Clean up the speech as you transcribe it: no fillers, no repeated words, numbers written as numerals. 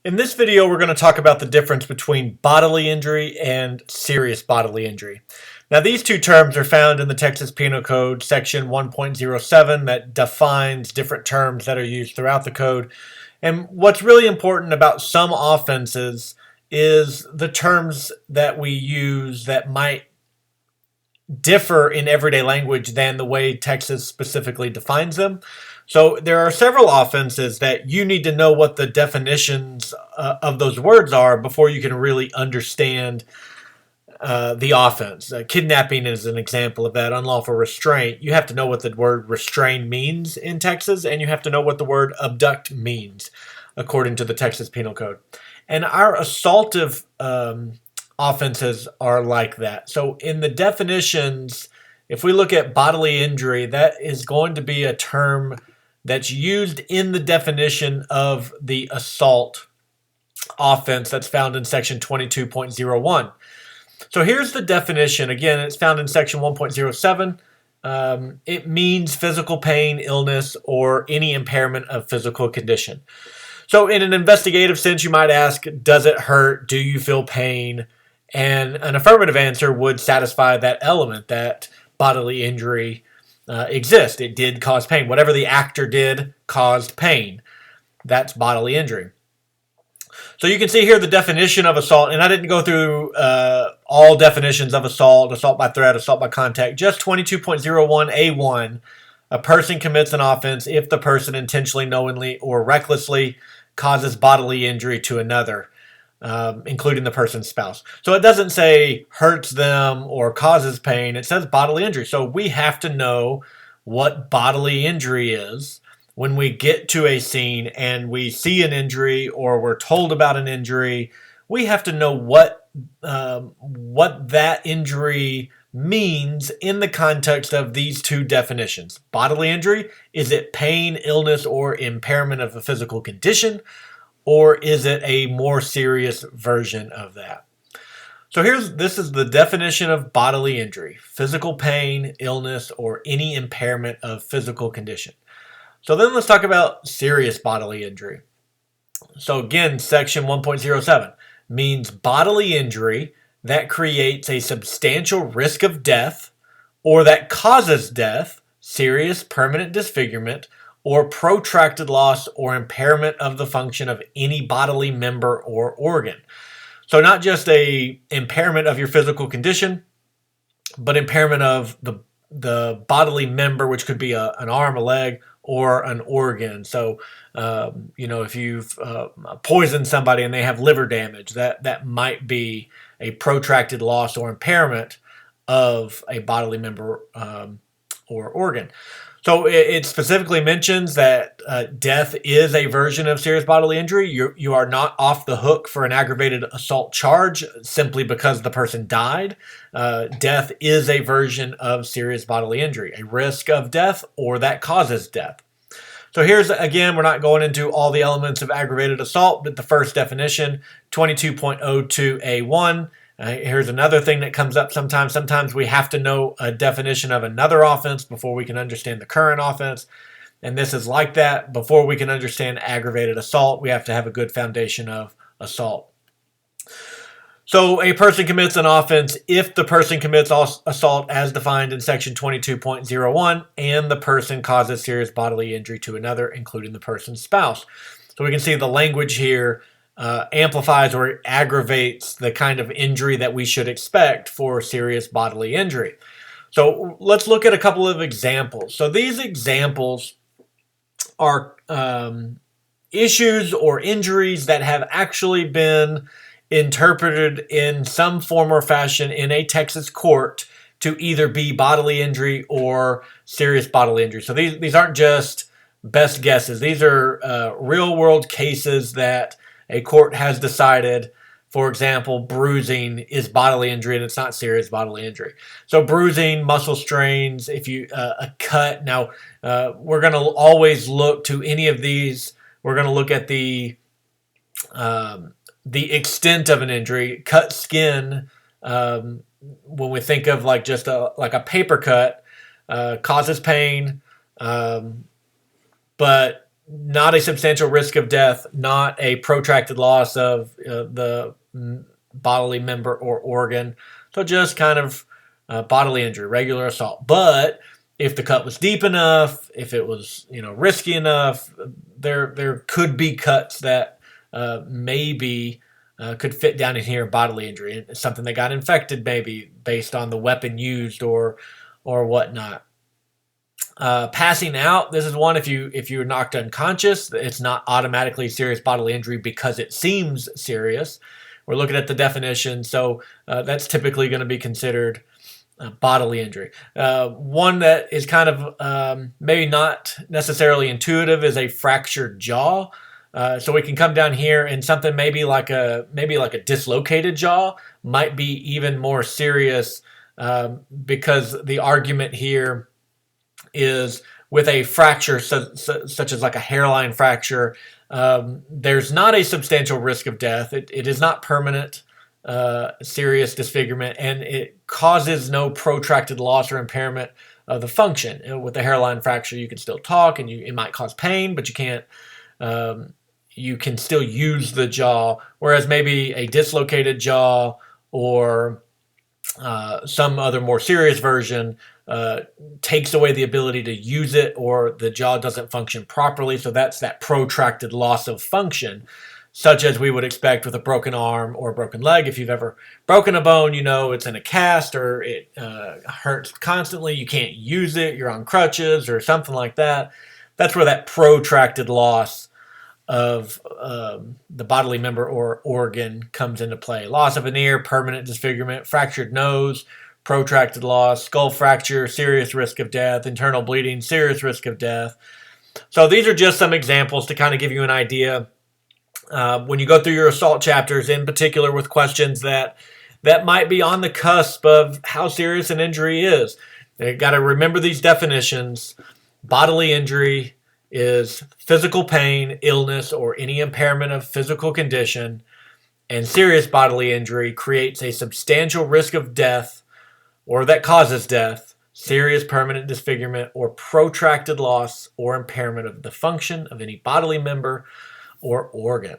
In this video, we're going to talk about the difference between bodily injury and serious bodily injury. Now, these two terms are found in the Texas Penal Code, section 1.07, that defines different terms that are used throughout the code. And what's really important about some offenses is the terms that we use that might differ in everyday language than the way Texas specifically defines them. So there are several offenses that you need to know what the definitions of those words are before you can really understand the offense. Kidnapping is an example of that. Unlawful restraint. You have to know what the word restrain means in Texas, and you have to know what the word abduct means according to the Texas Penal Code. And our assaultive offenses are like that. So in the definitions, if we look at bodily injury, that is going to be a term that's used in the definition of the assault offense that's found in section 22.01. So here's the definition. Again, it's found in section 1.07. It means physical pain, illness, or any impairment of physical condition. So in an investigative sense, you might ask, does it hurt? Do you feel pain? And an affirmative answer would satisfy that element, that bodily injury exists. It did cause pain. Whatever the actor did caused pain. That's bodily injury. So you can see here the definition of assault, and I didn't go through all definitions of assault, assault by threat, assault by contact, just 22.01A1. A person commits an offense if the person intentionally, knowingly, or recklessly causes bodily injury to another, including the person's spouse. So it doesn't say hurts them or causes pain. It says bodily injury. So we have to know what bodily injury is when we get to a scene and we see an injury or we're told about an injury. We have to know what that injury means in the context of these two definitions. Bodily injury, is it pain, illness, or impairment of a physical condition? Or is it a more serious version of that? So this is the definition of bodily injury: physical pain, illness, or any impairment of physical condition. So then let's talk about serious bodily injury. So again, section 1.07 means bodily injury that creates a substantial risk of death or that causes death, serious permanent disfigurement, or protracted loss or impairment of the function of any bodily member or organ. So not just a impairment of your physical condition, but impairment of the bodily member, which could be an arm, a leg, or an organ. So, if you've poisoned somebody and they have liver damage, that might be a protracted loss or impairment of a bodily member or organ. So it specifically mentions that death is a version of serious bodily injury. You are not off the hook for an aggravated assault charge simply because the person died. Death is a version of serious bodily injury, a risk of death or that causes death. So here's, again, we're not going into all the elements of aggravated assault, but the first definition, 22.02A1. Here's another thing that comes up sometimes. Sometimes we have to know a definition of another offense before we can understand the current offense. And this is like that. Before we can understand aggravated assault, we have to have a good foundation of assault. So a person commits an offense if the person commits assault as defined in section 22.01 and the person causes serious bodily injury to another, including the person's spouse. So we can see the language here amplifies or aggravates the kind of injury that we should expect for serious bodily injury. So let's look at a couple of examples. So these examples are issues or injuries that have actually been interpreted in some form or fashion in a Texas court to either be bodily injury or serious bodily injury. So these aren't just best guesses. These are real world cases that a court has decided. For example, bruising is bodily injury and it's not serious bodily injury. So bruising, muscle strains, if you a cut. Now, we're going to always look to any of these. We're going to look at the extent of an injury. Cut skin, when we think of like just like a paper cut, causes pain, but not a substantial risk of death, not a protracted loss of the bodily member or organ. So just kind of bodily injury, regular assault. But if the cut was deep enough, if it was risky enough, there could be cuts that maybe could fit down in here, bodily injury, something that got infected maybe based on the weapon used or whatnot. Passing out, this is one if you're knocked unconscious, it's not automatically serious bodily injury because it seems serious. We're looking at the definition, so that's typically going to be considered bodily injury. One that is kind of maybe not necessarily intuitive is a fractured jaw. So we can come down here and something maybe like a dislocated jaw might be even more serious because the argument here is with a fracture such as like a hairline fracture, there's not a substantial risk of death. It is not permanent, serious disfigurement, and it causes no protracted loss or impairment of the function. With the hairline fracture, you can still talk, and it might cause pain, but you can't. You can still use the jaw, whereas maybe a dislocated jaw or some other more serious version takes away the ability to use it, or the jaw doesn't function properly. So that's that protracted loss of function, such as we would expect with a broken arm or a broken leg. If you've ever broken a bone, it's in a cast or it hurts constantly. You can't use it. You're on crutches or something like that. That's where that protracted loss of the bodily member or organ comes into play. Loss of an ear, permanent disfigurement, fractured nose, protracted loss, skull fracture, serious risk of death, internal bleeding, serious risk of death. So these are just some examples to kind of give you an idea when you go through your assault chapters, in particular with questions that might be on the cusp of how serious an injury is. You got to remember these definitions. Bodily injury is physical pain, illness, or any impairment of physical condition, and serious bodily injury creates a substantial risk of death or that causes death, serious permanent disfigurement, or protracted loss or impairment of the function of any bodily member or organ.